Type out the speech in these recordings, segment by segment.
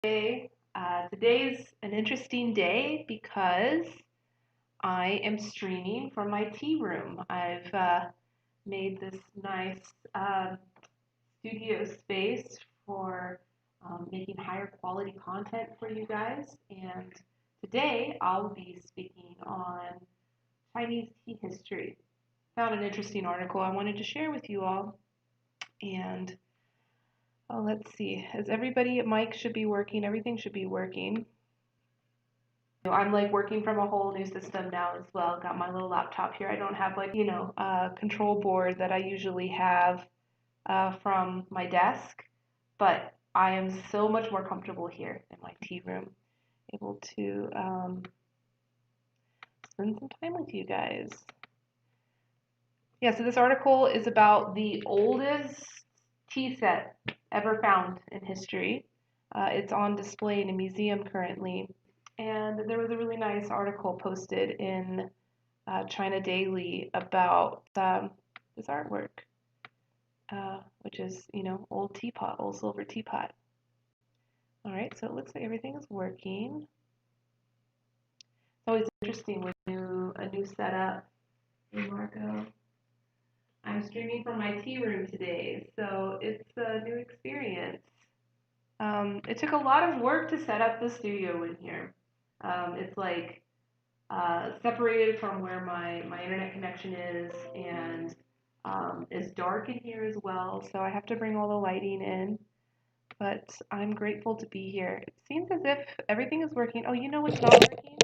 Today's an interesting day because I am streaming from my tea room. I've made this nice studio space for making higher quality content for you guys. And today I'll be speaking on Chinese tea history. Found an interesting article I wanted to share with you all. And oh, let's see. As everybody, mic should be working. Everything should be working. I'm like working from a whole new system now as well. Got my little laptop here. I don't have like, a control board that I usually have from my desk, but I am so much more comfortable here in my tea room, able to spend some time with you guys. Yeah, so this article is about the oldest tea set ever found in history. It's on display in a museum currently. And there was a really nice article posted in China Daily about this artwork, which is, old teapot, old silver teapot. All right, so it looks like everything is working. It's always interesting with a new setup. Hey, Marco. I'm streaming from my tea room today, so it's a new experience. It took a lot of work to set up the studio in here. It's like separated from where my internet connection is, and it's dark in here as well, so I have to bring all the lighting in. But I'm grateful to be here. It seems as if everything is working. Oh, you know what's not working?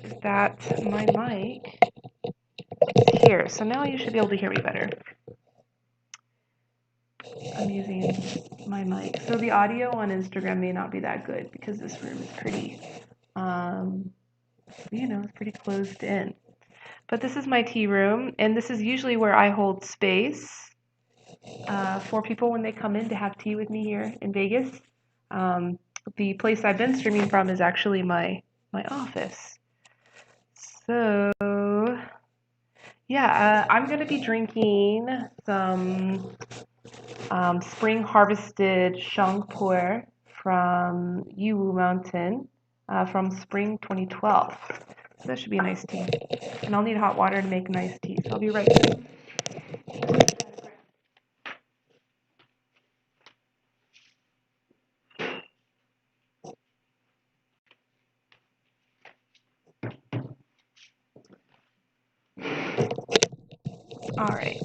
Is that my mic is here. So now you should be able to hear me better. I'm using my mic. So the audio on Instagram may not be that good because this room is pretty, it's pretty closed in. But this is my tea room, and this is usually where I hold space for people when they come in to have tea with me here in Vegas. The place I've been streaming from is actually my office. So, yeah, I'm going to be drinking some spring harvested shangpu from Yiwu Mountain from spring 2012. So that should be a nice tea. And I'll need hot water to make nice tea, so I'll be right back. All right.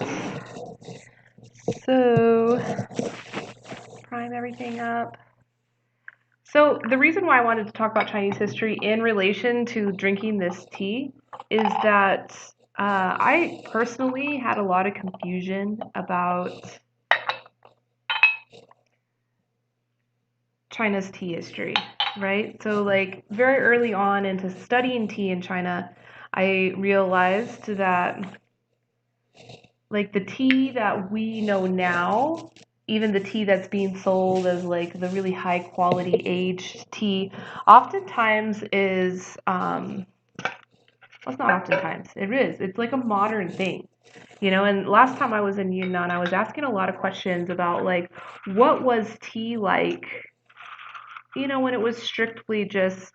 So, prime everything up. So the reason why I wanted to talk about Chinese history in relation to drinking this tea is that I personally had a lot of confusion about China's tea history, right? So like very early on into studying tea in China, I realized that like the tea that we know now, even the tea that's being sold as like the really high quality aged tea, oftentimes is well, it's not oftentimes, it is. It's like a modern thing. And last time I was in Yunnan, I was asking a lot of questions about like what was tea like, when it was strictly just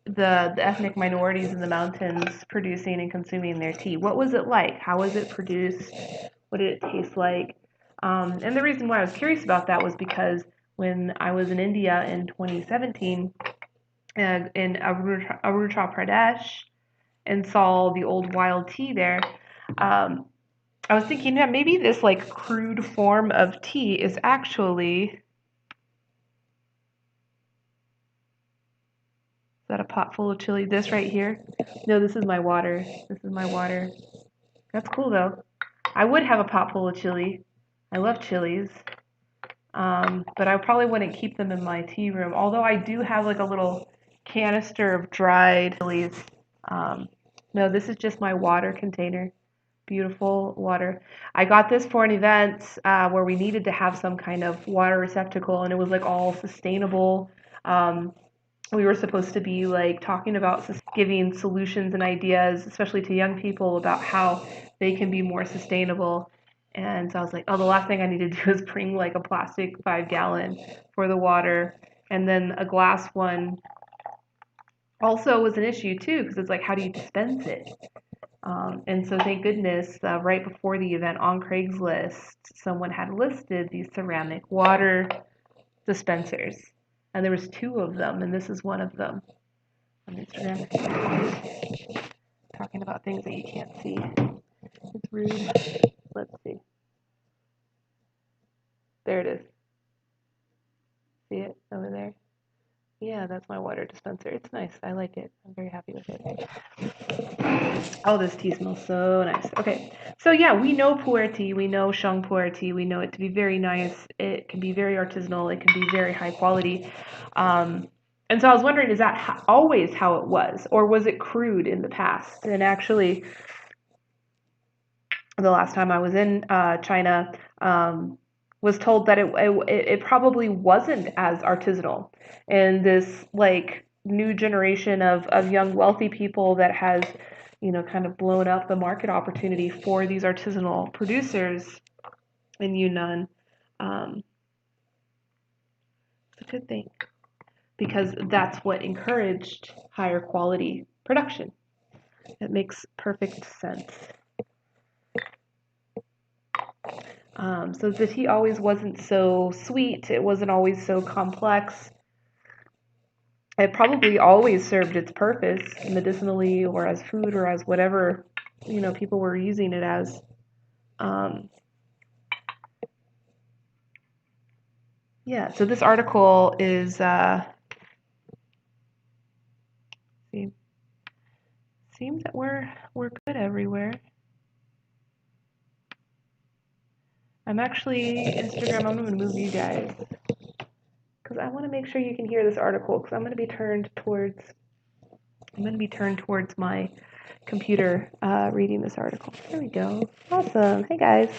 the ethnic minorities in the mountains producing and consuming their tea. What was it like? How was it produced? What did it taste like? And the reason why I was curious about that was because when I was in India in 2017, in Arunachal Pradesh, and saw the old wild tea there, I was thinking, yeah, maybe this like crude form of tea is actually. Is that a pot full of chili? This right here? No, this is my water. This is my water. That's cool though. I would have a pot full of chili. I love chilies. But I probably wouldn't keep them in my tea room. Although I do have like a little canister of dried chilies. No, this is just my water container. Beautiful water. I got this for an event where we needed to have some kind of water receptacle, and it was like all sustainable. We were supposed to be like talking about giving solutions and ideas, especially to young people, about how they can be more sustainable. And so I was like, oh, the last thing I need to do is bring like a plastic 5 gallon for the water. And then a glass one also was an issue too, because it's like, how do you dispense it? And so thank goodness, right before the event on Craigslist, someone had listed these ceramic water dispensers. And there was two of them, and this is one of them on Instagram. Talking about things that you can't see. It's rude. Let's see. There it is. See it over there? Yeah, that's my water dispenser. It's nice. I like it. I'm very happy with it. Oh, this tea smells so nice. Okay, so yeah, we know pu'er tea. We know sheng pu'er tea. We know it to be very nice. It can be very artisanal. It can be very high quality. And so I was wondering, is that always how it was, or was it crude in the past? And actually, the last time I was in China, was told that it probably wasn't as artisanal. And this like new generation of young wealthy people that has, kind of blown up the market opportunity for these artisanal producers in Yunnan. Um, it's a good thing because that's what encouraged higher quality production. It makes perfect sense. So the tea always wasn't so sweet. It wasn't always so complex. It probably always served its purpose medicinally or as food or as whatever, people were using it as. Yeah, so this article is, seems that we're good everywhere. I'm actually, Instagram, I'm going to move you guys because I want to make sure you can hear this article because I'm going to be turned towards my computer reading this article. There we go. Awesome. Hey guys.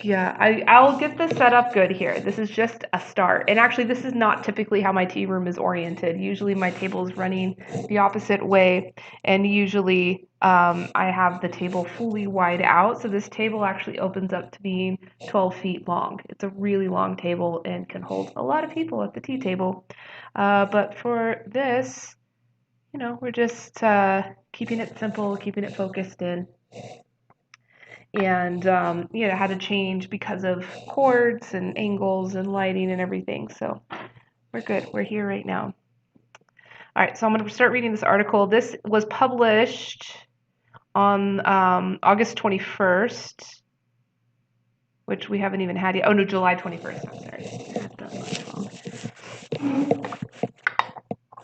Yeah, I'll get this set up good here. This is just a start. And actually, this is not typically how my tea room is oriented. Usually my table is running the opposite way. And usually I have the table fully wide out. So this table actually opens up to being 12 feet long. It's a really long table and can hold a lot of people at the tea table. But for this, we're just keeping it simple, keeping it focused in. And had to change because of cords and angles and lighting and everything. So we're good. We're here right now. All right, so I'm going to start reading this article. This was published on August 21st, which we haven't even had yet. Oh, no, July 21st. I'm sorry.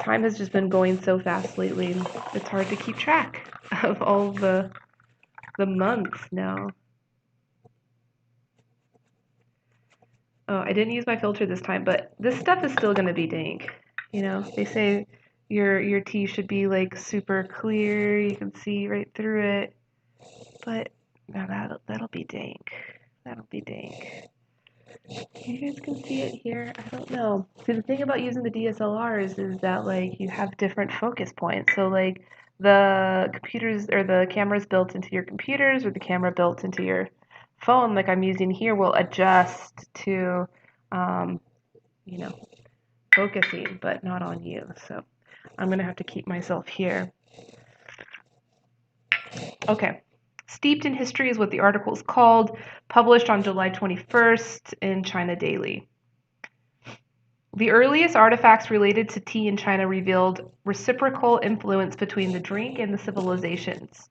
Time has just been going so fast lately. It's hard to keep track of all the months now. Oh, I didn't use my filter this time, but this stuff is still going to be dank. They say your tea should be like super clear, you can see right through it. But no, that'll be dank. That'll be dank. You guys can see it here. I don't know. See, the thing about using the DSLRs is that like you have different focus points. So like the computers or the cameras built into your computers or the camera built into your phone like I'm using here will adjust to focusing, but not on you. So I'm going to have to keep myself here. Okay. Steeped in History is what the article is called, published on July 21st in China Daily. The earliest artifacts related to tea in China revealed reciprocal influence between the drink and the civilizations.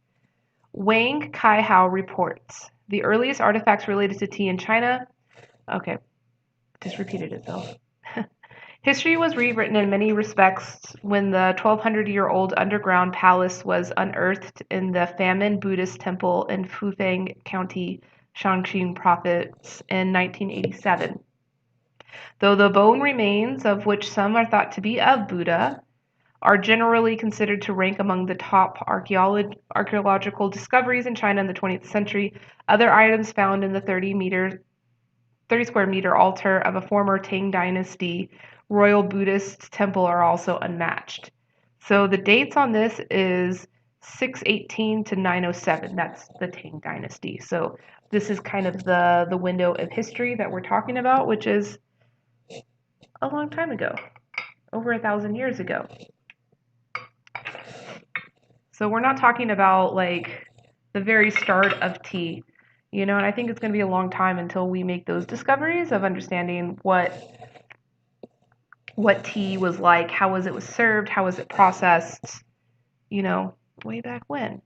Wang Kaihao reports, the earliest artifacts related to tea in China, okay, just repeated itself. History was rewritten in many respects when the 1,200-year-old underground palace was unearthed in the Famine Buddhist temple in Fufang County, Shaanxi Province in 1987. Though the bone remains, of which some are thought to be of Buddha, are generally considered to rank among the top archaeological discoveries in China in the 20th century, other items found in the 30 square meter altar of a former Tang Dynasty royal Buddhist temple are also unmatched. So the dates on this is 618 to 907. That's the Tang Dynasty. So this is kind of the window of history that we're talking about, which is a long time ago, over 1,000 years ago. So we're not talking about like the very start of tea, and I think it's going to be a long time until we make those discoveries of understanding what tea was like, how it was served, how was it processed, way back when.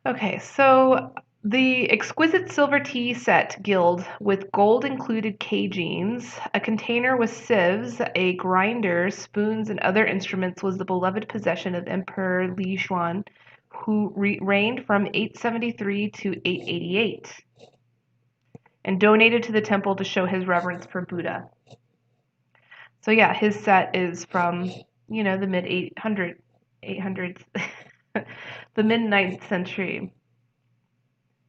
Okay, so the exquisite silver tea set guild with gold included cageings, a container with sieves, a grinder, spoons, and other instruments was the beloved possession of Emperor Li Xuan, who reigned from 873 to 888, and donated to the temple to show his reverence for Buddha. So yeah, his set is from, the mid 800s, the mid 9th century,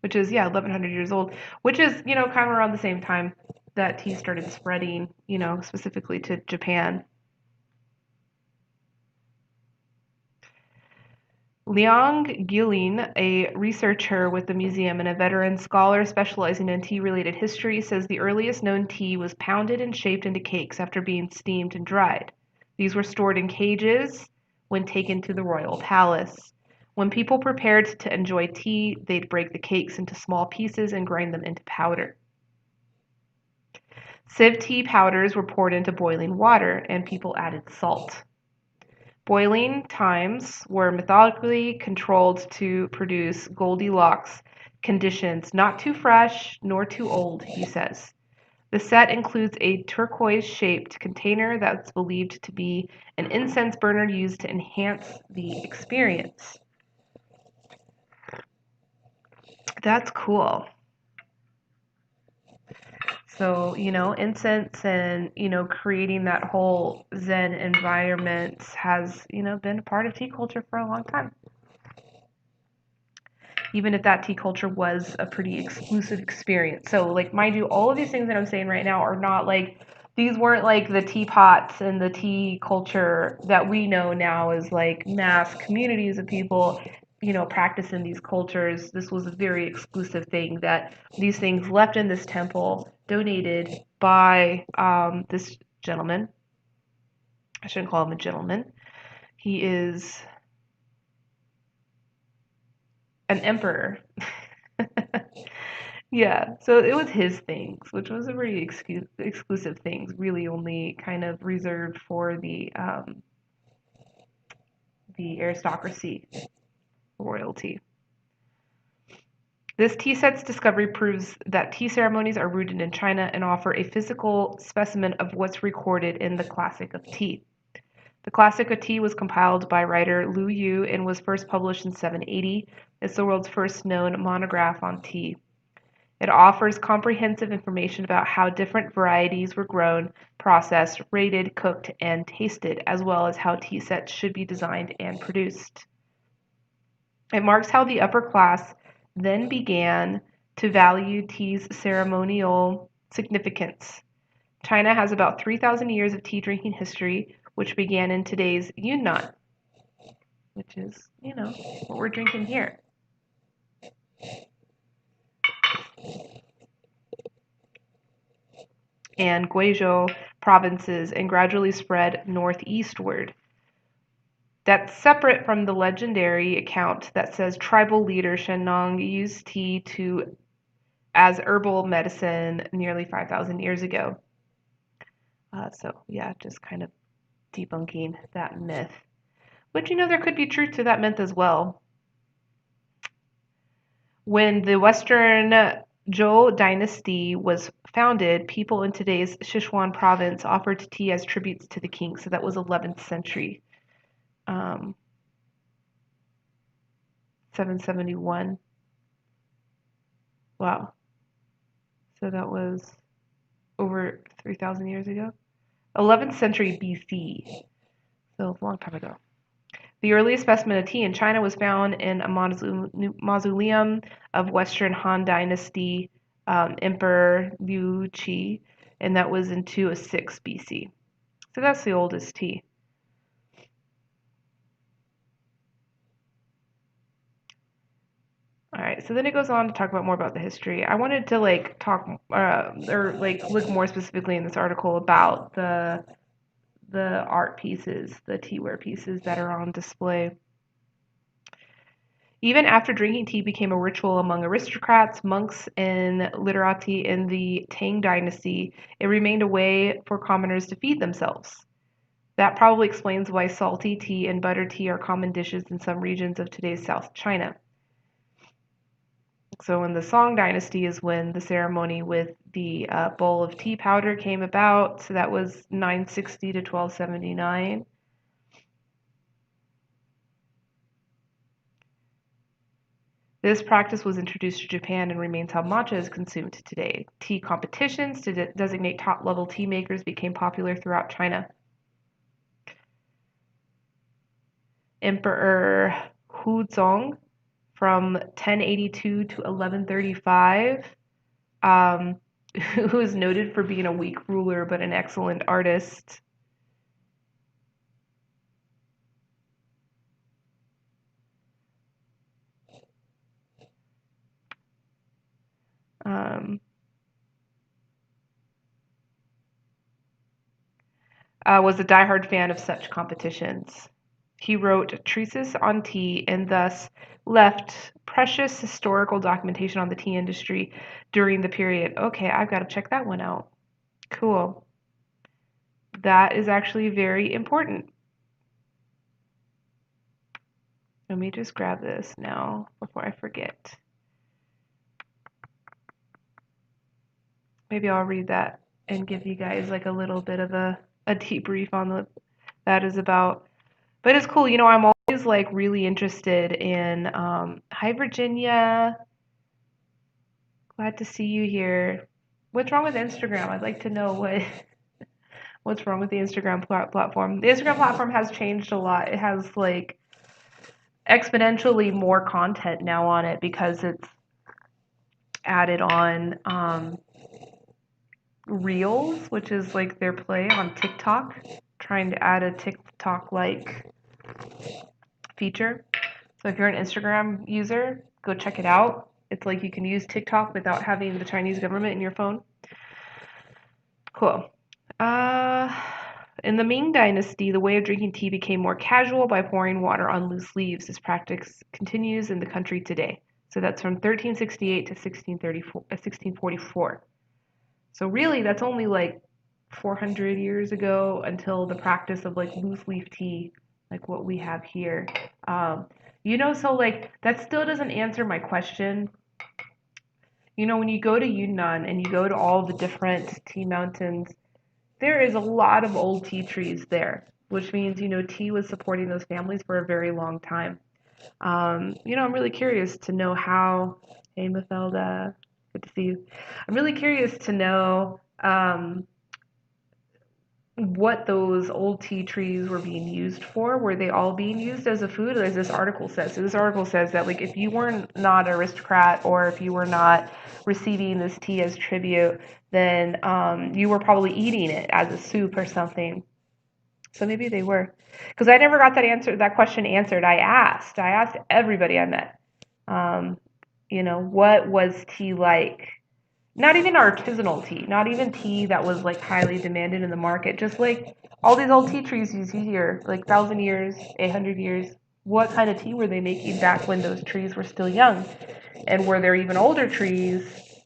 which is, 1100 years old, which is, kind of around the same time that tea started spreading, specifically to Japan. Liang Guilin, a researcher with the museum and a veteran scholar specializing in tea-related history, says the earliest known tea was pounded and shaped into cakes after being steamed and dried. These were stored in cages when taken to the royal palace. When people prepared to enjoy tea, they'd break the cakes into small pieces and grind them into powder. Sieve tea powders were poured into boiling water, and people added salt. Boiling times were methodically controlled to produce Goldilocks conditions, not too fresh nor too old, he says. The set includes a turquoise-shaped container that's believed to be an incense burner used to enhance the experience. That's cool. So, incense and, creating that whole Zen environment has, been a part of tea culture for a long time. Even if that tea culture was a pretty exclusive experience. So, like, mind you, all of these things that I'm saying right now are not like, these weren't like the teapots and the tea culture that we know now as like mass communities of people, practicing these cultures. This was a very exclusive thing that these things left in this temple, donated by this gentleman. I shouldn't call him a gentleman. He is an emperor. Yeah, so it was his things, which was a very exclusive things, really only kind of reserved for the aristocracy, royalty. This tea set's discovery proves that tea ceremonies are rooted in China and offer a physical specimen of what's recorded in the Classic of Tea. The Classic of Tea was compiled by writer Lu Yu and was first published in 780. It's the world's first known monograph on tea. It offers comprehensive information about how different varieties were grown, processed, rated, cooked, and tasted, as well as how tea sets should be designed and produced. It marks how the upper class then began to value tea's ceremonial significance. China has about 3,000 years of tea drinking history, which began in today's Yunnan, which is, what we're drinking here. And Guizhou provinces and gradually spread northeastward. That's separate from the legendary account that says tribal leader Shennong used tea as herbal medicine nearly 5,000 years ago. Just kind of debunking that myth. But there could be truth to that myth as well. When the Western Zhou dynasty was founded, people in today's Sichuan province offered tea as tributes to the king. So that was 11th century. 771. Wow. So that was over 3,000 years ago. 11th century BC. So a long time ago. The earliest specimen of tea in China was found in a mausoleum of Western Han Dynasty Emperor Liu Qi, and that was in 206 BC. So that's the oldest tea. All right, so then it goes on to talk about more about the history. I wanted to like talk or like look more specifically in this article about the art pieces, the teaware pieces that are on display. Even after drinking tea became a ritual among aristocrats, monks, and literati in the Tang dynasty, it remained a way for commoners to feed themselves. That probably explains why salty tea and butter tea are common dishes in some regions of today's South China. So in the Song dynasty is when the ceremony with the bowl of tea powder came about. So that was 960 to 1279. This practice was introduced to Japan and remains how matcha is consumed today. Tea competitions to designate top-level tea makers became popular throughout China. Emperor Huzong from 1082 to 1135, um, who is noted for being a weak ruler but an excellent artist. Um, was a diehard fan of such competitions. He wrote treatises on tea and thus left precious historical documentation on the tea industry during the period. Okay, I've got to check that one out. Cool. That is actually very important. Let me just grab this now before I forget. Maybe I'll read that and give you guys like a little bit of a debrief on what that is about. But it's cool. I'm always like really interested in, hi, Virginia. Glad to see you here. What's wrong with Instagram? I'd like to know what's wrong with the Instagram platform. The Instagram platform has changed a lot. It has like exponentially more content now on it because it's added on Reels, which is like their play on TikTok, trying to add a TikTok like feature. So if you're an Instagram user, go check it out. It's like you can use TikTok without having the Chinese government in your phone. Cool. Uh, in the Ming Dynasty, the way of drinking tea became more casual by pouring water on loose leaves. This practice continues in the country today. So that's from 1368 to 1644. So really, that's only like 400 years ago until the practice of like loose leaf tea, like what we have here. So like that still doesn't answer my question. When you go to Yunnan and you go to all the different tea mountains, there is a lot of old tea trees there, which means, tea was supporting those families for a very long time. I'm really curious to know how, hey, Mafelda, good to see you. I'm really curious to know what those old tea trees were being used for. Were they all being used as a food, as this article says? So this article says that like if you were not an aristocrat or if you were not receiving this tea as tribute, then you were probably eating it as a soup or something. So maybe they were, because I never got that question answered. I asked everybody I met, what was tea like? Not even artisanal tea, not even tea that was like highly demanded in the market, just like all these old tea trees you see here, like 1,000 years, 800 years. What kind of tea were they making back when those trees were still young? And were there even older trees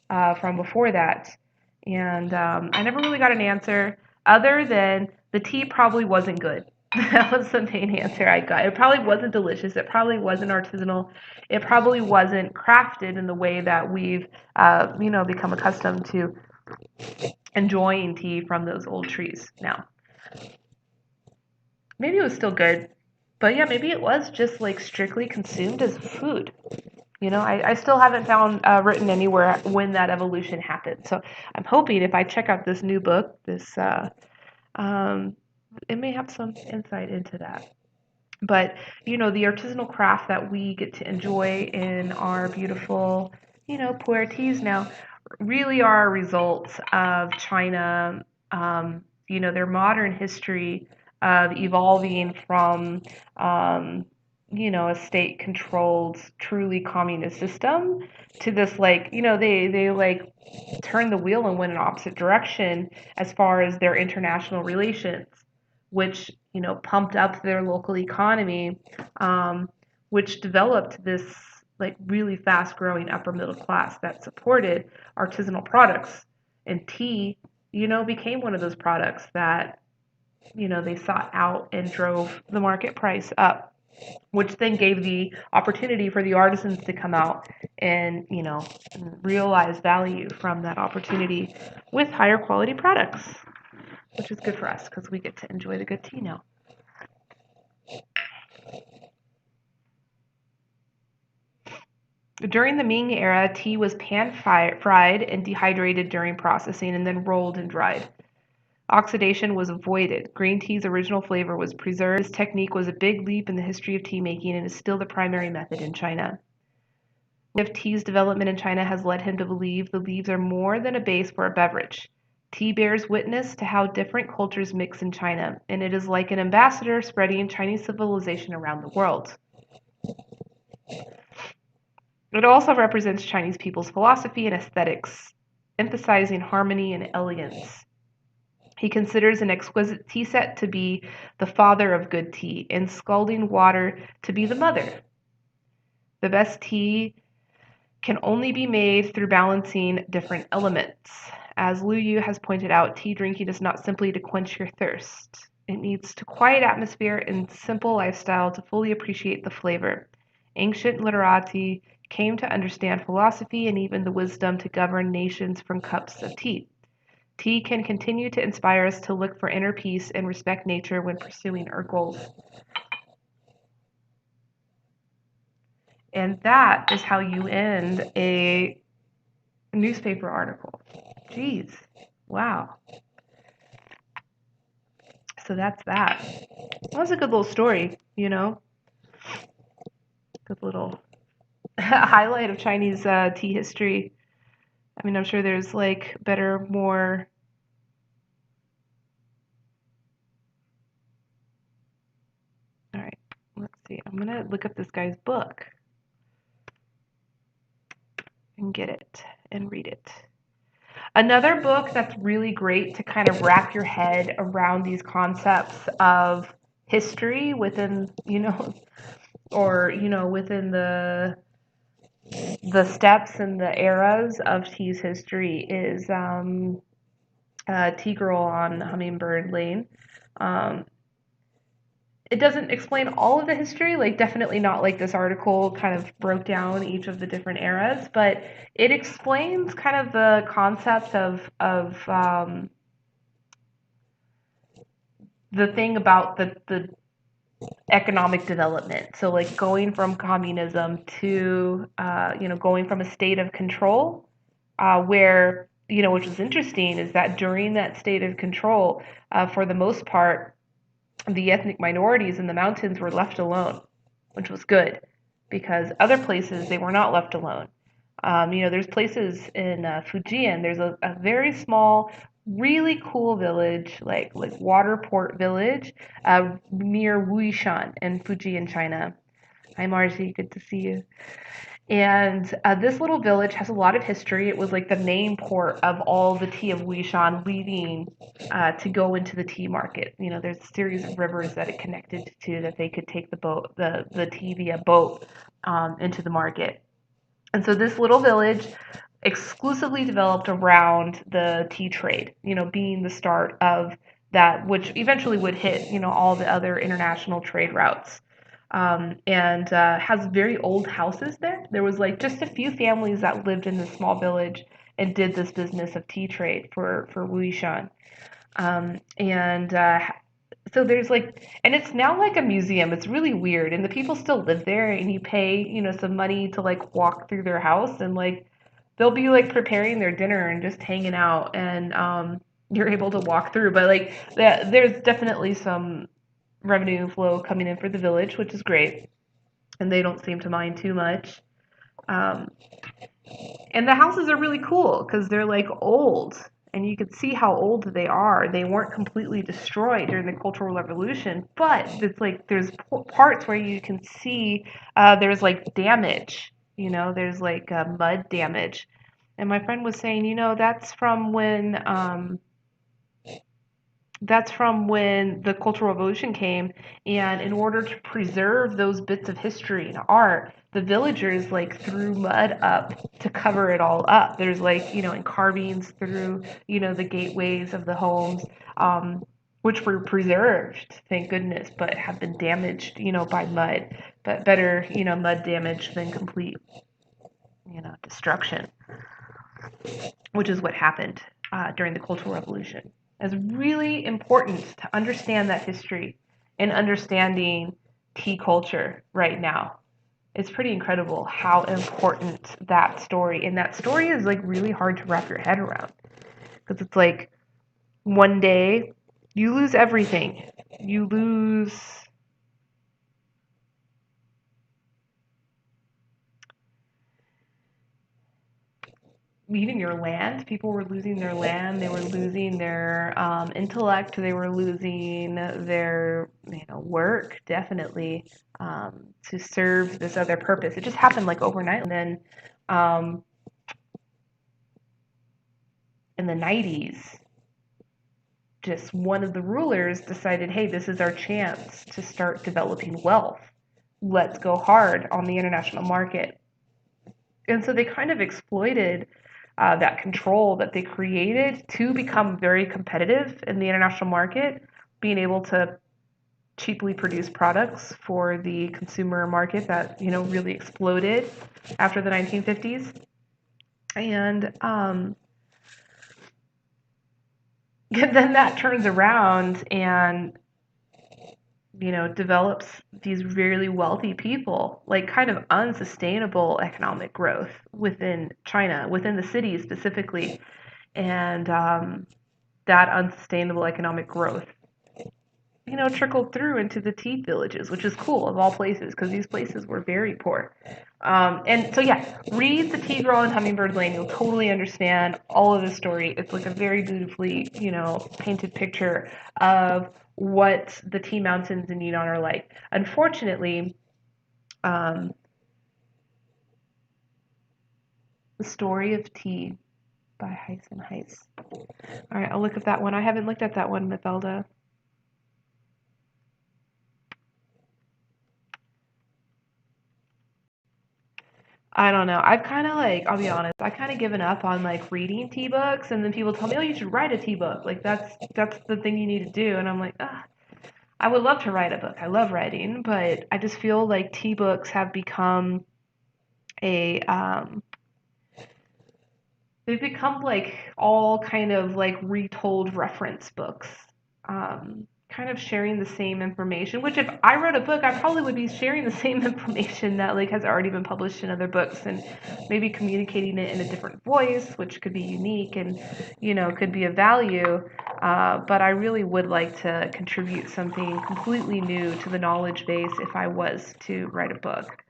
from before that? And I never really got an answer other than the tea probably wasn't good. That was the main answer I got. It probably wasn't delicious. It probably wasn't artisanal. It probably wasn't crafted in the way that we've, become accustomed to enjoying tea from those old trees now. Maybe it was still good, but yeah, maybe it was just like strictly consumed as food. I still haven't found written anywhere when that evolution happened. So I'm hoping if I check out this new book, um, it may have some insight into that. But, the artisanal craft that we get to enjoy in our beautiful, pu'er teas now really are a result of China, their modern history of evolving from, um, a state-controlled, truly communist system to this they turn the wheel and went in opposite direction as far as their international relations, which pumped up their local economy, which developed this really fast-growing upper middle class that supported artisanal products, and tea, became one of those products that they sought out and drove the market price up, which then gave the opportunity for the artisans to come out and, realize value from that opportunity with higher quality products, which is good for us because we get to enjoy the good tea now. During the Ming era, tea was pan-fried and dehydrated during processing and then rolled and dried. Oxidation was avoided. Green tea's original flavor was preserved. This technique was a big leap in the history of tea making and is still the primary method in China. If tea's development in China has led him to believe the leaves are more than a base for a beverage. Tea bears witness to how different cultures mix in China, and it is like an ambassador spreading Chinese civilization around the world. It also represents Chinese people's philosophy and aesthetics, emphasizing harmony and elegance. He considers an exquisite tea set to be the father of good tea, and scalding water to be the mother. The best tea can only be made through balancing different elements. As Lu Yu has pointed out, tea drinking is not simply to quench your thirst. It needs to quiet atmosphere and simple lifestyle to fully appreciate the flavor. Ancient literati came to understand philosophy and even the wisdom to govern nations from cups of tea. Tea can continue to inspire us to look for inner peace and respect nature when pursuing our goals. And that is how you end a newspaper article. Jeez. Wow. So that's that. That was a good little story, Good little highlight of Chinese tea history. I mean, I'm sure there's better, more. All right, let's see. I'm going to look up this guy's book and get it and read it. Another book that's really great to kind of wrap your head around these concepts of history within, within the steps and the eras of tea's history is Tea Girl on Hummingbird Lane. It doesn't explain all of the history, definitely not like this article kind of broke down each of the different eras, but it explains kind of the concept of the thing about the economic development. So going from communism to going from a state of control, where which was interesting is that during that state of control, for the most part, the ethnic minorities in the mountains were left alone, which was good because other places they were not left alone. There's places in Fujian. There's a very small, really cool village, like Waterport Village, near Wuishan in Fujian, China. Hi, Marcy. Good to see you. And this little village has a lot of history. It was like the main port of all the tea of Wuishan leaving to go into the tea market. There's a series of rivers that it connected to that they could take the tea via boat into the market. And so this little village exclusively developed around the tea trade, being the start of that, which eventually would hit, all the other international trade routes. And has very old houses there. There was just a few families that lived in this small village and did this business of tea trade for Wuishan. So there's and it's now like a museum. It's really weird, and the people still live there, and you pay some money to walk through their house, and they'll be preparing their dinner and just hanging out, and you're able to walk through. But there's definitely some revenue flow coming in for the village, which is great, and they don't seem to mind too much. And the houses are really cool because they're old, and you can see how old they are. They weren't completely destroyed during the Cultural Revolution, but it's like there's parts where you can see there's like damage. There's like mud damage. And my friend was saying, that's from when the Cultural Revolution came, and in order to preserve those bits of history and art, the villagers like threw mud up to cover it all up. There's like, and carvings through, the gateways of the homes, which were preserved, thank goodness, but have been damaged, by mud. But better, mud damage than complete, destruction, which is what happened during the Cultural Revolution. It's really important to understand that history and understanding tea culture right now. It's pretty incredible how important that story, and that story is like really hard to wrap your head around, because it's like one day you lose everything. You lose even your land. People were losing their land. They were losing their intellect. They were losing their work, definitely, to serve this other purpose. It just happened like overnight. And then in the 90s, just one of the rulers decided, hey, this is our chance to start developing wealth. Let's go hard on the international market. And so they kind of exploited that control that they created to become very competitive in the international market, being able to cheaply produce products for the consumer market that really exploded after the 1950s. And then that turns around and develops these really wealthy people, like kind of unsustainable economic growth within China, within the cities specifically. And that unsustainable economic growth, trickled through into the tea villages, which is cool of all places, because these places were very poor. And so, yeah, read The Tea Girl in Hummingbird Lane. You'll totally understand all of the story. It's like a very beautifully, painted picture of what the tea mountains in Yunnan are like. Unfortunately, The Story of Tea by Hyson Heiss. All right, I'll look at that one. I haven't looked at that one, Mathilda. I don't know. I've kind of like, I'll be honest, I kind of given up on like reading tea books, and then people tell me, "Oh, you should write a tea book. Like that's the thing you need to do." And I'm like, I would love to write a book. I love writing, but I just feel like tea books have become a they've become like all kind of like retold reference books, kind of sharing the same information, which if I wrote a book, I probably would be sharing the same information that like has already been published in other books, and maybe communicating it in a different voice, which could be unique and could be of value. But I really would like to contribute something completely new to the knowledge base if I was to write a book.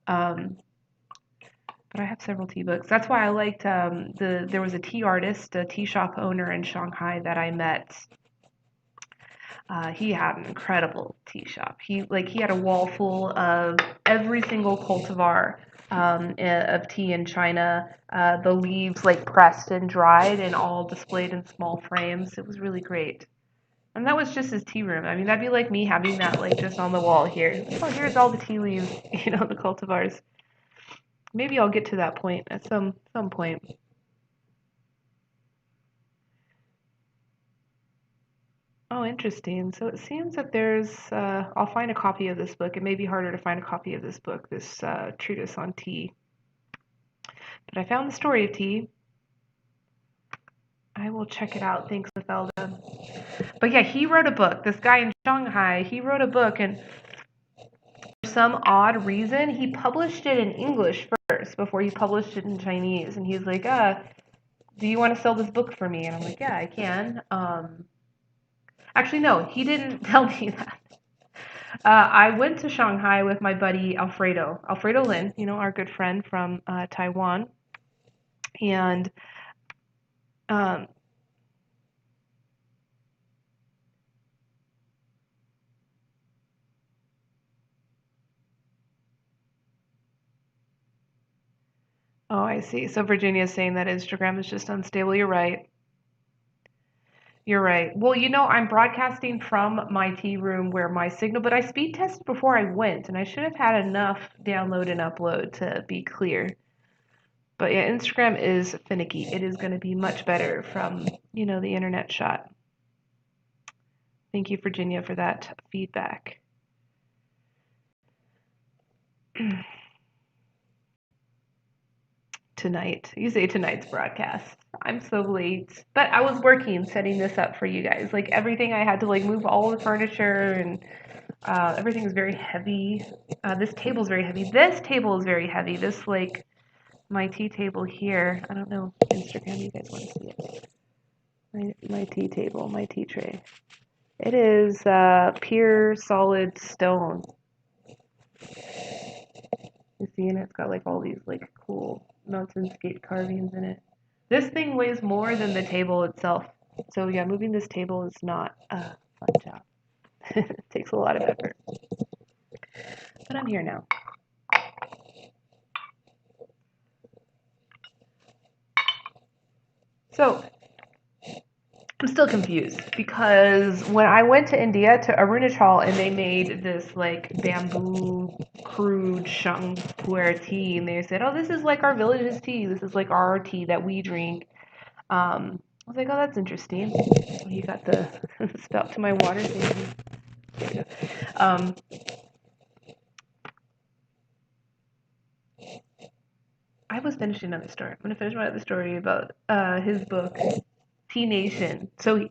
But I have several tea books. That's why I liked there was a tea artist, a tea shop owner in Shanghai that I met. He had an incredible tea shop. He had a wall full of every single cultivar of tea in China. The leaves like pressed and dried and all displayed in small frames. It was really great. And that was just his tea room. I mean, that'd be like me having that like just on the wall here. Oh, here's all the tea leaves, the cultivars. Maybe I'll get to that point at some point. Oh, interesting. So it seems that there's, I'll find a copy of this book. It may be harder to find a copy of this book, this treatise on tea. But I found the story of tea. I will check it out. Thanks, Mathilda. But yeah, he wrote a book. This guy in Shanghai, he wrote a book, and for some odd reason, he published it in English first before he published it in Chinese. And he's like, do you want to sell this book for me? And I'm like, yeah, I can. Actually, no, he didn't tell me that. I went to Shanghai with my buddy Alfredo Lin, our good friend from Taiwan. And um, Oh, I see. So Virginia's saying that Instagram is just unstable. You're right. You're right. Well, I'm broadcasting from my tea room where my signal, but I speed tested before I went, and I should have had enough download and upload to be clear. But yeah, Instagram is finicky. It is going to be much better from, the internet shot. Thank you, Virginia, for that feedback. Tonight. You say tonight's broadcast. I'm so late. But I was working setting this up for you guys. Like everything I had to move all the furniture and everything is very heavy. This table is very heavy. This table is very heavy. This my tea table here. I don't know if Instagram you guys want to see it. My tea table, my tea tray. It is pure solid stone. You see, and it's got all these cool mountainscape carvings in it. This thing weighs more than the table itself. So yeah, moving this table is not a fun job. It takes a lot of effort. But I'm here now. So I'm still confused because when I went to India to Arunachal and they made this bamboo crude shangpuer tea and they said, oh, this is like our village's tea. This is like our tea that we drink. I was like, oh, that's interesting. You got the spout to my water. Um, I was finishing another story. I'm going to finish my other story about his book, Tea Nation. So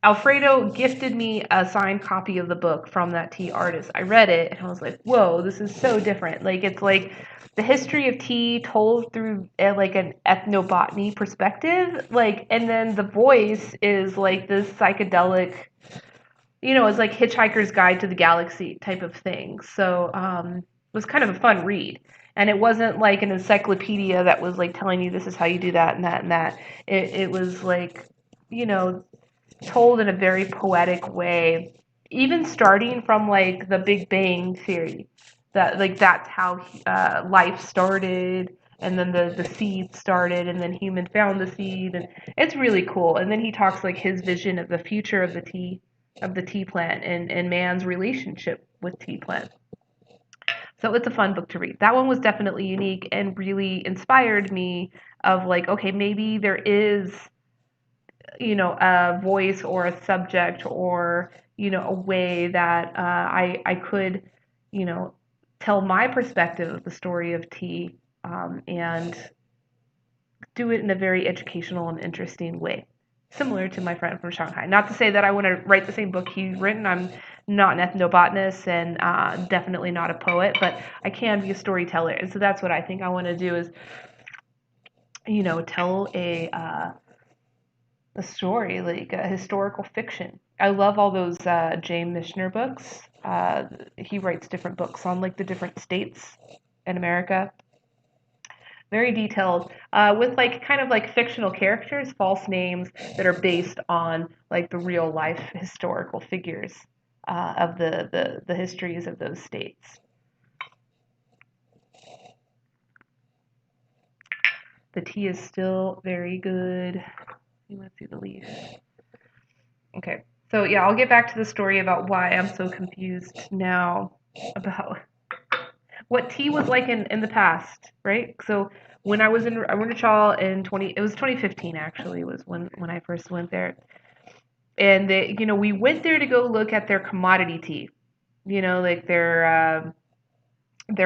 Alfredo gifted me a signed copy of the book from that tea artist. I read it and I was like, whoa, this is so different. It's like the history of tea told through an ethnobotany perspective. And then the voice is this psychedelic, it's like Hitchhiker's Guide to the Galaxy type of thing. So it was kind of a fun read. And it wasn't like an encyclopedia that was telling you this is how you do that and that and that. It was you know, told in a very poetic way, even starting from the Big Bang theory, that that's how life started, and then the seed started, and then human found the seed, and it's really cool. And then he talks his vision of the future of the tea plant and man's relationship with tea plant. So it's a fun book to read. That one was definitely unique and really inspired me of okay, maybe there is a voice or a subject or a way that I could tell my perspective of the story of tea, and do it in a very educational and interesting way, similar to my friend from Shanghai. Not to say that I want to write the same book he's written. I'm not an ethnobotanist and definitely not a poet, but I can be a storyteller, and so that's what I think I want to do is tell a story, like a historical fiction. I love all those James Michener books. He writes different books on the different states in America. Very detailed, with kind of fictional characters, false names that are based on the real life historical figures of the histories of those states. The tea is still very good. You want to see the leaf? Okay. So yeah, I'll get back to the story about why I'm so confused now about what tea was like in the past, right? So when I was in Arunachal it was 2015 actually was when I first went there, and we went there to go look at their commodity tea, their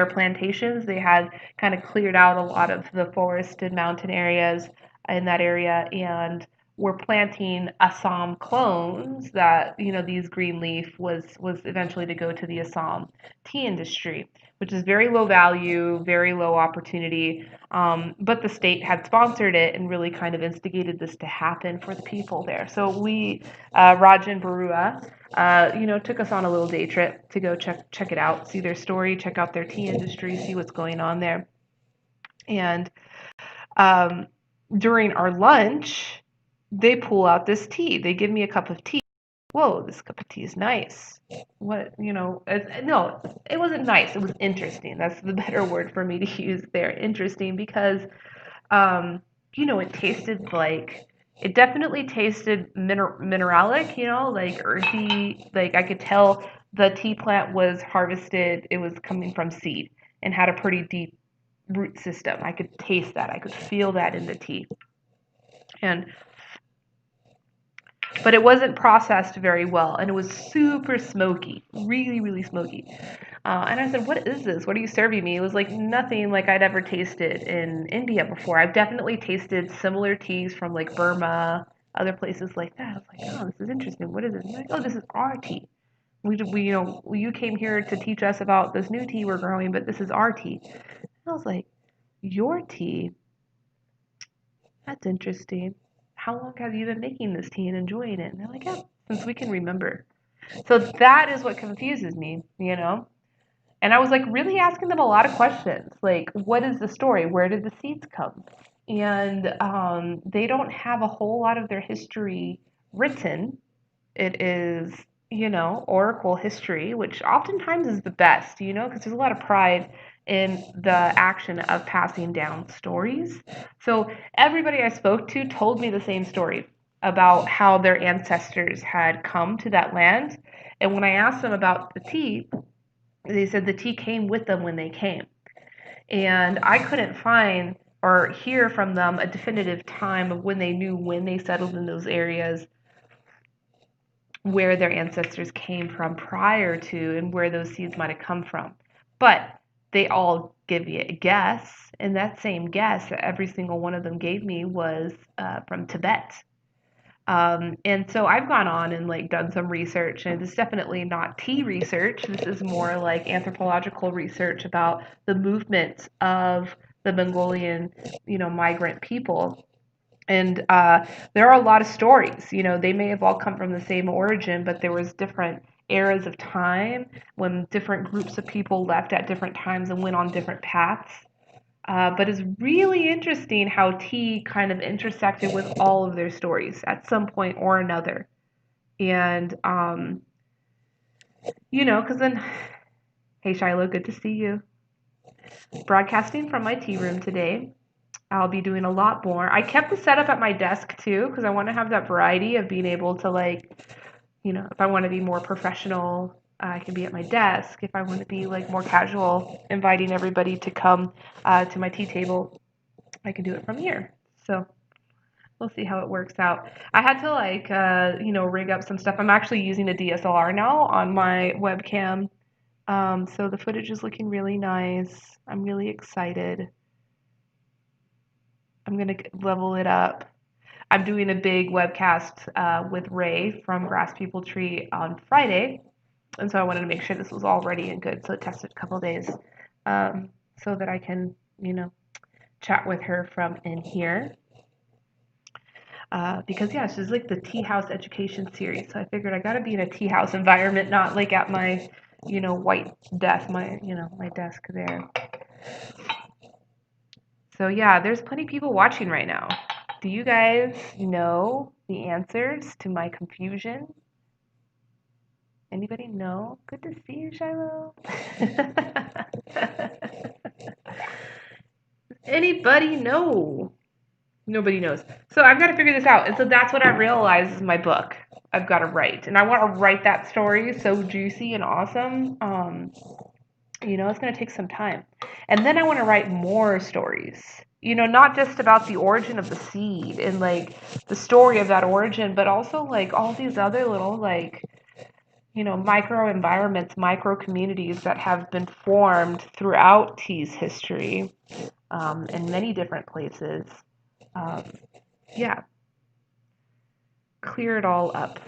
plantations. They had kind of cleared out a lot of the forested mountain areas in that area and were planting Assam clones that, these green leaf was eventually to go to the Assam tea industry, which is very low value, very low opportunity. But the state had sponsored it and really kind of instigated this to happen for the people there. So Rajan Barua, took us on a little day trip to go check it out, see their story, check out their tea industry, see what's going on there. And during our lunch, they pull out this tea. They give me a cup of tea. Whoa, this cup of tea is nice. What, no, it wasn't nice. It was interesting. That's the better word for me to use there. Interesting because Um, it tasted like it definitely tasted mineralic, like earthy. Like I could tell the tea plant was harvested. It was coming from seed and had a pretty deep root system. I could taste that. I could feel that in the tea. And but it wasn't processed very well, and it was super smoky, really, really smoky. And I said, "What is this? What are you serving me?" It was like nothing like I'd ever tasted in India before. I've definitely tasted similar teas from like Burma, other places like that. I was like, "Oh, this is interesting. What is this?" And they're like, "Oh, this is our tea. You came here to teach us about this new tea we're growing, but this is our tea." And I was like, "Your tea? That's interesting. How long have you been making this tea and enjoying it?" And they're like, "Yeah, since we can remember." So that is what confuses me. And I was like really asking them a lot of questions, like, what is the story? Where did the seeds come? And they don't have a whole lot of their history written. It is, oracle history, which oftentimes is the best, because there's a lot of pride in the action of passing down stories. So everybody I spoke to told me the same story about how their ancestors had come to that land. And when I asked them about the tea, they said the tea came with them when they came. And I couldn't find or hear from them a definitive time of when they knew when they settled in those areas, where their ancestors came from prior to, and where those seeds might have come from. But they all give you a guess, and that same guess that every single one of them gave me was from Tibet. And so I've gone on and like done some research, and it's definitely not tea research. This is more like anthropological research about the movements of the Mongolian, migrant people. And there are a lot of stories. They may have all come from the same origin, but there was different eras of time when different groups of people left at different times and went on different paths. But it's really interesting how tea kind of intersected with all of their stories at some point or another. And, because then, hey Shiloh, good to see you. Broadcasting from my tea room today. I'll be doing a lot more. I kept the setup at my desk too, because I want to have that variety of being able to, like, if I want to be more professional, I can be at my desk. If I want to be like more casual, inviting everybody to come to my tea table, I can do it from here. So we'll see how it works out. I had to like rig up some stuff. I'm actually using a DSLR now on my webcam. So the footage is looking really nice. I'm really excited. I'm gonna level it up. I'm doing a big webcast with Ray from Grass People Tree on Friday, and so I wanted to make sure this was all ready and good. So it tested a couple days, so that I can, chat with her from in here. Because yeah, she's like the tea house education series. So I figured I gotta be in a tea house environment, not like at my, white desk, my desk there. So yeah, there's plenty of people watching right now. Do you guys know the answers to my confusion? Anybody know? Good to see you, Shiloh. Anybody know? Nobody knows. So I've got to figure this out. And so that's what I realized is my book. I've got to write. And I want to write that story so juicy and awesome. It's going to take some time. And then I want to write more stories. Not just about the origin of the seed and like the story of that origin, but also like all these other little like, micro environments, micro communities that have been formed throughout tea's history, in many different places. Um, yeah, clear it all up.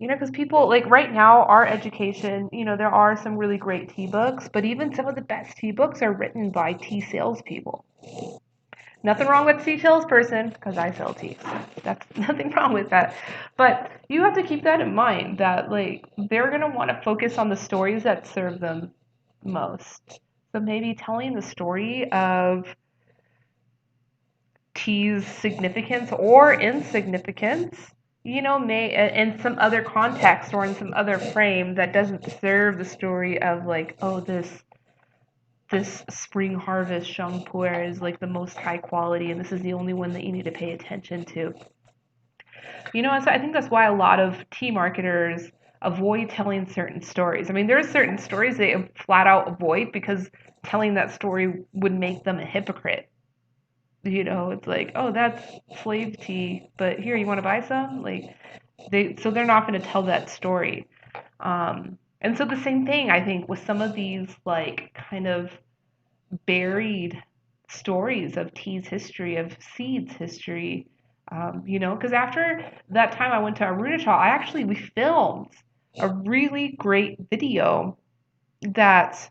Because people, like right now, our education, there are some really great tea books, but even some of the best tea books are written by tea salespeople. Nothing wrong with tea salesperson, because I sell tea. That's nothing wrong with that. But you have to keep that in mind that, like, they're going to want to focus on the stories that serve them most. So maybe telling the story of tea's significance or insignificance, may in some other context or in some other frame that doesn't serve the story of like, oh, this this spring harvest Shangpuer is like the most high quality, and this is the only one that you need to pay attention to. And so I think that's why a lot of tea marketers avoid telling certain stories. I mean, there are certain stories they flat out avoid because telling that story would make them a hypocrite. It's like, oh, that's slave tea, but here, you want to buy some? Like, they're not going to tell that story. And so the same thing, I think, with some of these like kind of buried stories of tea's history, of seeds history. Because after that time I went to Arunachal, we filmed a really great video that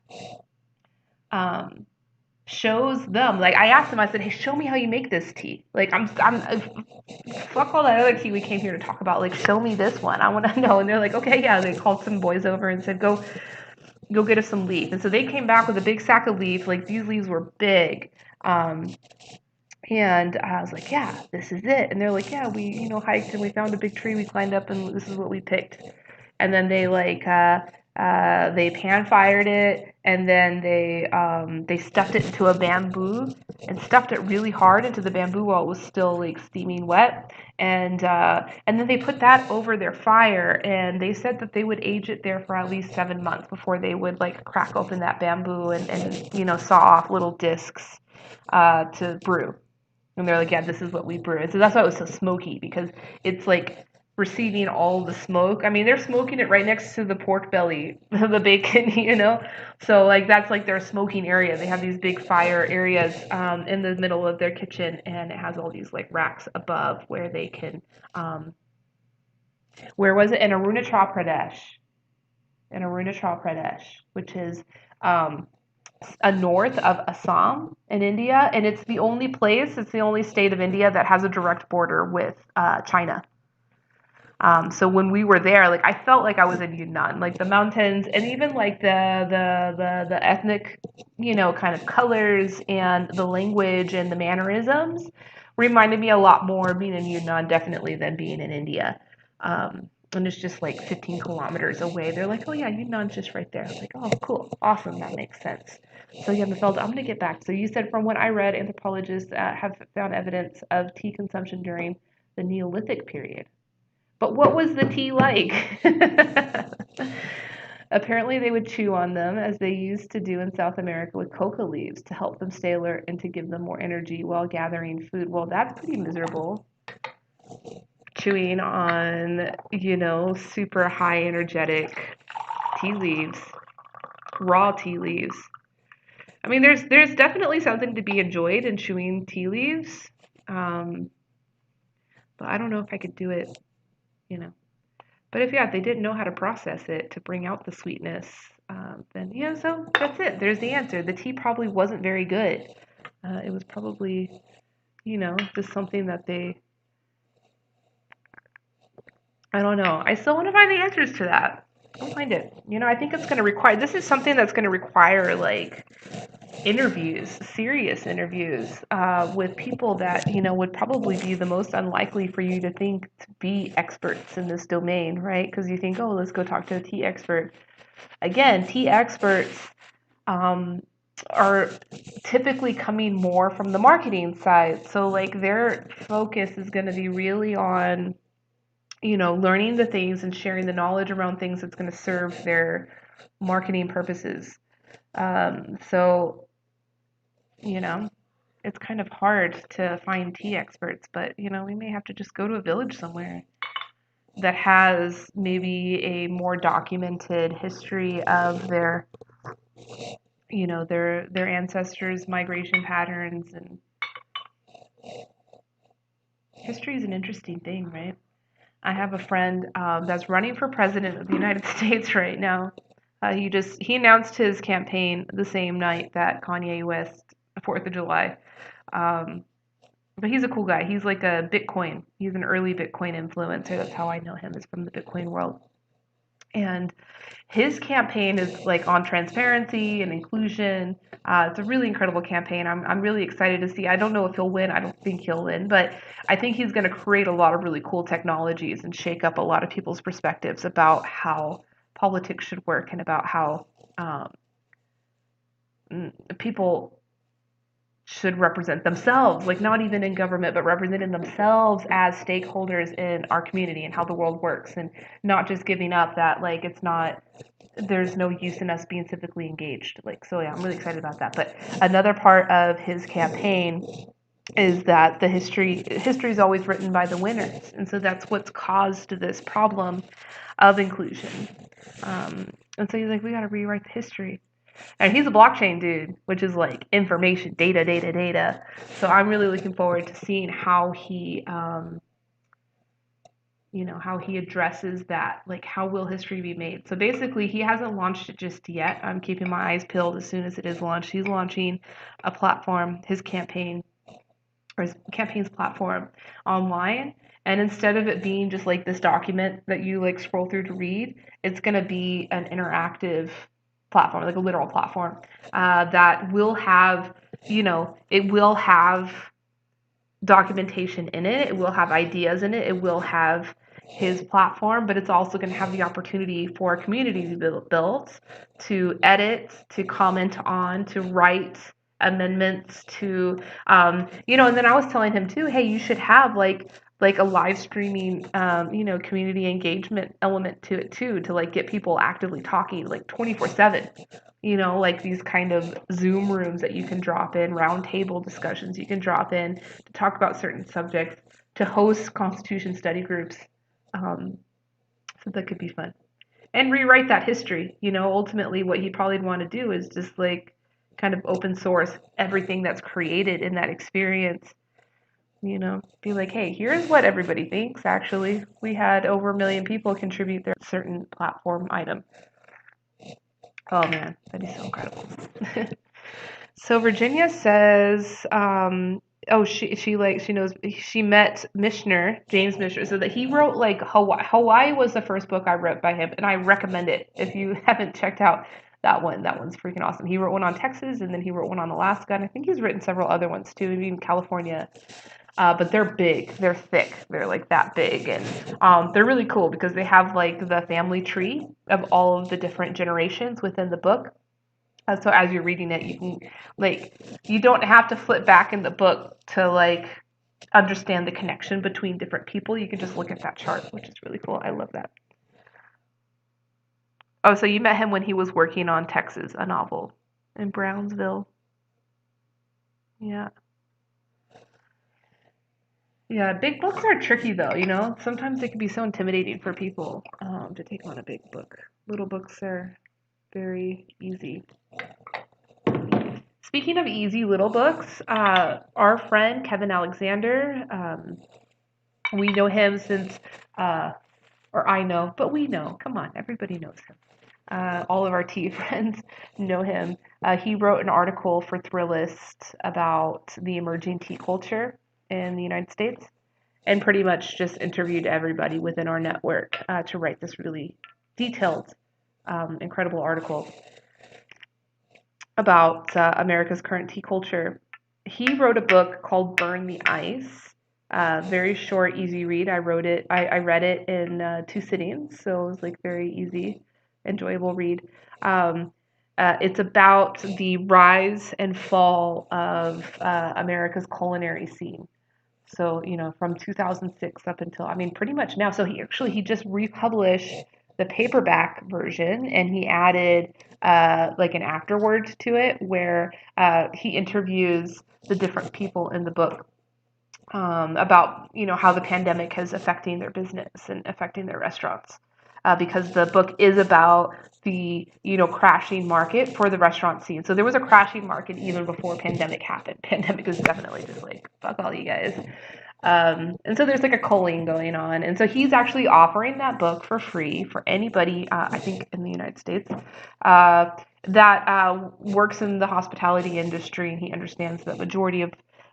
um, shows them. Like I asked them, I said, "Hey, show me how you make this tea. Like fuck all that other tea we came here to talk about. Like, show me this one. I want to know." And they're like, "Okay, yeah." They called some boys over and said, "Go get us some leaf." And so they came back with a big sack of leaf. Like these leaves were big. Um, and I was like, "Yeah, this is it." And they're like, "Yeah, we hiked and we found a big tree. We climbed up and this is what we picked." And then they pan fired it, and then they stuffed it into a bamboo and stuffed it really hard into the bamboo while it was still like steaming wet, and then they put that over their fire, and they said that they would age it there for at least 7 months before they would like crack open that bamboo and saw off little discs to brew. And they're like, "Yeah, this is what we brew." And so that's why it was so smoky, because it's like receiving all the smoke. I mean, they're smoking it right next to the pork belly, the bacon. So like that's like their smoking area. They have these big fire areas in the middle of their kitchen, and it has all these like racks above where they can. Where was it? In Arunachal Pradesh. In Arunachal Pradesh, which is a north of Assam in India, and it's the only state of India that has a direct border with China. So when we were there, like I felt like I was in Yunnan, like the mountains, and even like the ethnic, kind of colors and the language and the mannerisms reminded me a lot more of being in Yunnan, definitely, than being in India. And it's just like 15 kilometers away. They're like, "Oh yeah, Yunnan's just right there." I was like, "Oh, cool, awesome, that makes sense." So yeah, Mathilda, I'm gonna get back. So you said, from what I read, anthropologists have found evidence of tea consumption during the Neolithic period. But what was the tea like? Apparently, they would chew on them, as they used to do in South America with coca leaves, to help them stay alert and to give them more energy while gathering food. Well, that's pretty miserable. Chewing on, super high energetic tea leaves, raw tea leaves. I mean, there's definitely something to be enjoyed in chewing tea leaves, um, but I don't know if I could do it, you know. But if they didn't know how to process it to bring out the sweetness, then so that's it. There's the answer. The tea probably wasn't very good. It was probably, just something that I don't know. I still want to find the answers to that. I'll find it. I think it's going to require, this is something that's going to require like interviews, serious interviews, with people that, would probably be the most unlikely for you to think to be experts in this domain, right? Because you think, oh, let's go talk to a tea expert. Again, tea experts um, are typically coming more from the marketing side. So, like, their focus is going to be really on, learning the things and sharing the knowledge around things that's going to serve their marketing purposes. So, it's kind of hard to find tea experts, but, we may have to just go to a village somewhere that has maybe a more documented history of their ancestors' migration patterns. And history is an interesting thing, right? I have a friend that's running for president of the United States right now. He announced his campaign the same night that Kanye West, 4th of July. Um, but he's a cool guy. He's like a Bitcoin. He's an early Bitcoin influencer. That's how I know him, is from the Bitcoin world. And his campaign is like on transparency and inclusion. It's a really incredible campaign. I'm really excited to see. I don't know if he'll win. I don't think he'll win, but I think he's going to create a lot of really cool technologies and shake up a lot of people's perspectives about how politics should work, and about how people should represent themselves, like not even in government, but representing themselves as stakeholders in our community and how the world works, and not just giving up that like it's not there's no use in us being civically engaged. Like so, yeah, I'm really excited about that. But another part of his campaign is that the history is always written by the winners, and so that's what's caused this problem of inclusion. And so he's like, we got to rewrite the history. And he's a blockchain dude, which is like information, data, data, data. So I'm really looking forward to seeing how he, how he addresses that. Like, how will history be made? So basically, he hasn't launched it just yet. I'm keeping my eyes peeled as soon as it is launched. He's launching a platform, his campaign, or his campaign's platform online. And instead of it being just like this document that you like scroll through to read, it's going to be an interactive platform, like a literal platform that will have, it will have documentation in it. It will have ideas in it. It will have his platform, but it's also going to have the opportunity for a community to be built, to edit, to comment on, to write amendments, to and then I was telling him too, hey, you should have like a live streaming community engagement element to it too, to like get people actively talking like 24/7, like these kind of Zoom rooms that you can drop in, round table discussions you can drop in to talk about certain subjects, to host constitution study groups. So that could be fun. And rewrite that history. Ultimately what he probably want to do is just like kind of open source everything that's created in that experience. Be like, hey, here's what everybody thinks. Actually, we had over 1 million people contribute their certain platform item. Oh man, that'd be so incredible. So Virginia says, she knows she met Mishner, James Mishner, so that he wrote like Hawaii. Hawaii was the first book I wrote by him, and I recommend it if you haven't checked out that one. That one's freaking awesome. He wrote one on Texas, and then he wrote one on Alaska, and I think he's written several other ones too, even California. But they're big, they're thick, they're like that big, and they're really cool because they have like the family tree of all of the different generations within the book. So as you're reading it, you can you don't have to flip back in the book to like understand the connection between different people. You can just look at that chart, which is really cool. I love that. Oh, so you met him when he was working on Texas, a novel in Brownsville. Yeah. Yeah, big books are tricky though. Sometimes they can be so intimidating for people to take on a big book. Little books are very easy. Speaking of easy little books, our friend Kevin Alexander, we know him since, or I know, but we know. Come on, everybody knows him. All of our tea friends know him. He wrote an article for Thrillist about the emerging tea culture in the United States, and pretty much just interviewed everybody within our network to write this really detailed, incredible article about America's current tea culture. He wrote a book called Burn the Ice. Very short, easy read. I read it in 2 sittings, so it was like very easy, enjoyable read. It's about the rise and fall of America's culinary scene. So, from 2006 up until, I mean, pretty much now. So he just republished the paperback version, and he added like an afterword to it where he interviews the different people in the book about, how the pandemic is affecting their business and affecting their restaurants. Because the book is about the crashing market for the restaurant scene. So there was a crashing market even before pandemic happened. Pandemic is definitely just like fuck all you guys. And so there's like a culling going on. And so he's actually offering that book for free for anybody, I think, in the United States that works in the hospitality industry. And he understands that majority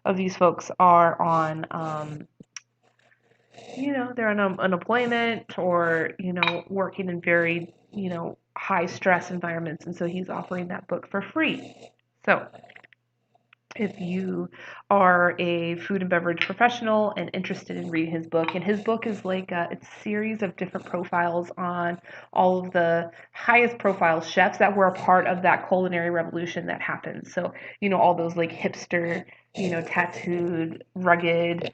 of these folks are on, they're on unemployment or, working in very, high stress environments. And so he's offering that book for free. So if you are a food and beverage professional and interested in reading his book. And his book is like it's a series of different profiles on all of the highest profile chefs that were a part of that culinary revolution that happened. So, all those like hipster, tattooed, rugged,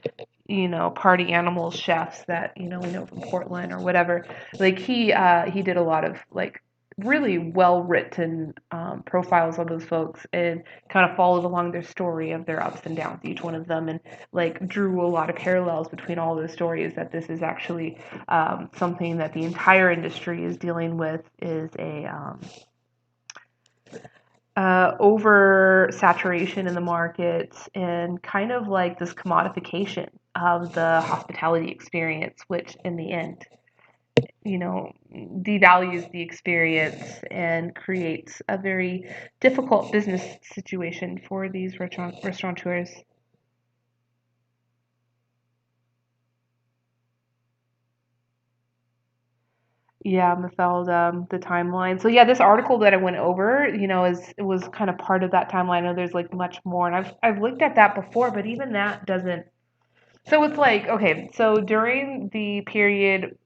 party animal chefs that, we know from Portland or whatever. Like he did a lot of like really well written profiles on those folks and kind of followed along their story of their ups and downs, each one of them, and like drew a lot of parallels between all those stories. That this is actually something that the entire industry is dealing with, is a over saturation in the markets and kind of like this commodification of the hospitality experience, which in the end, devalues the experience and creates a very difficult business situation for these restaurateurs. Yeah, Mafeld, the timeline. So yeah, this article that I went over, is it was kind of part of that timeline. I know there's like much more, and I've looked at that before, but even that doesn't. So it's like, okay, so during the period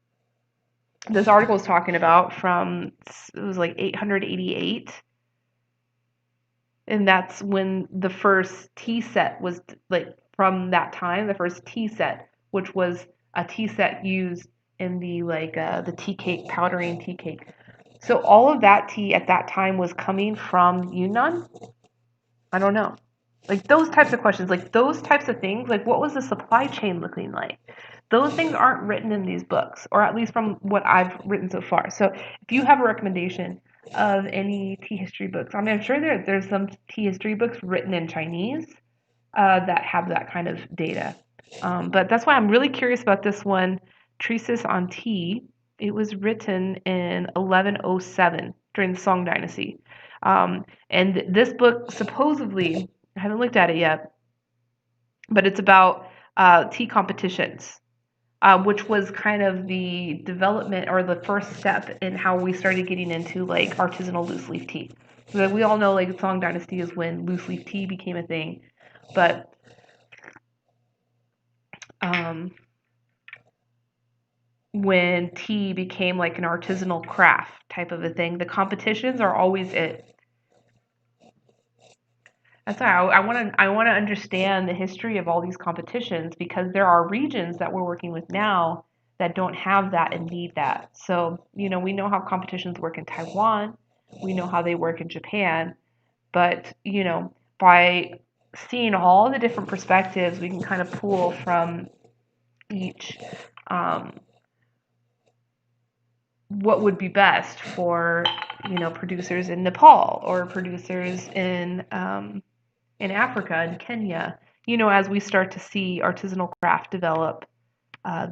this article is talking about, from it was like 888, and that's when the first tea set was, like, from that time, the first tea set, which was a tea set used in the like the tea cake, powdering tea cake. So all of that tea at that time was coming from Yunnan. I don't know. Like those types of questions, like those types of things, like what was the supply chain looking like? Those things aren't written in these books, or at least from what I've written so far. So if you have a recommendation of any tea history books, I mean, I'm sure there's some tea history books written in Chinese that have that kind of data. But that's why I'm really curious about this one, Treatise on Tea. It was written in 1107 during the Song Dynasty. And this book supposedly, I haven't looked at it yet, but it's about tea competitions, which was kind of the development or the first step in how we started getting into like artisanal loose leaf tea. So we all know like Song Dynasty is when loose leaf tea became a thing, but um, when tea became like an artisanal craft type of a thing, the competitions are always it. That's why I want to understand the history of all these competitions, because there are regions that we're working with now that don't have that and need that. So, we know how competitions work in Taiwan, we know how they work in Japan, but, by seeing all the different perspectives, we can kind of pull from each um, what would be best for, producers in Nepal or producers in Africa and Kenya, as we start to see artisanal craft develop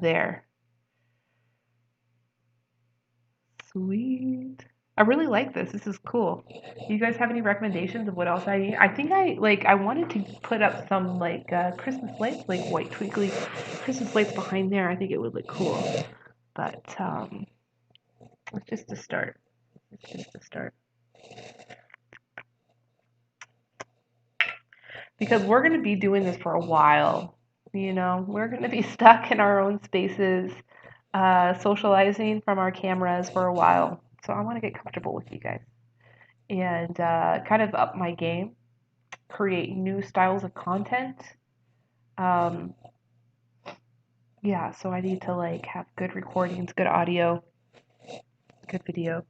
there. Sweet. I really like this. This is cool. You guys have any recommendations of what else I need? I think I wanted to put up some like Christmas lights, like white twinkly Christmas lights behind there. I think it would look cool. But it's just a start. It's just a start. Because we're going to be doing this for a while. We're going to be stuck in our own spaces, socializing from our cameras for a while. So I want to get comfortable with you guys and kind of up my game, create new styles of content. Um, yeah, so I need to like have good recordings, good audio, good video.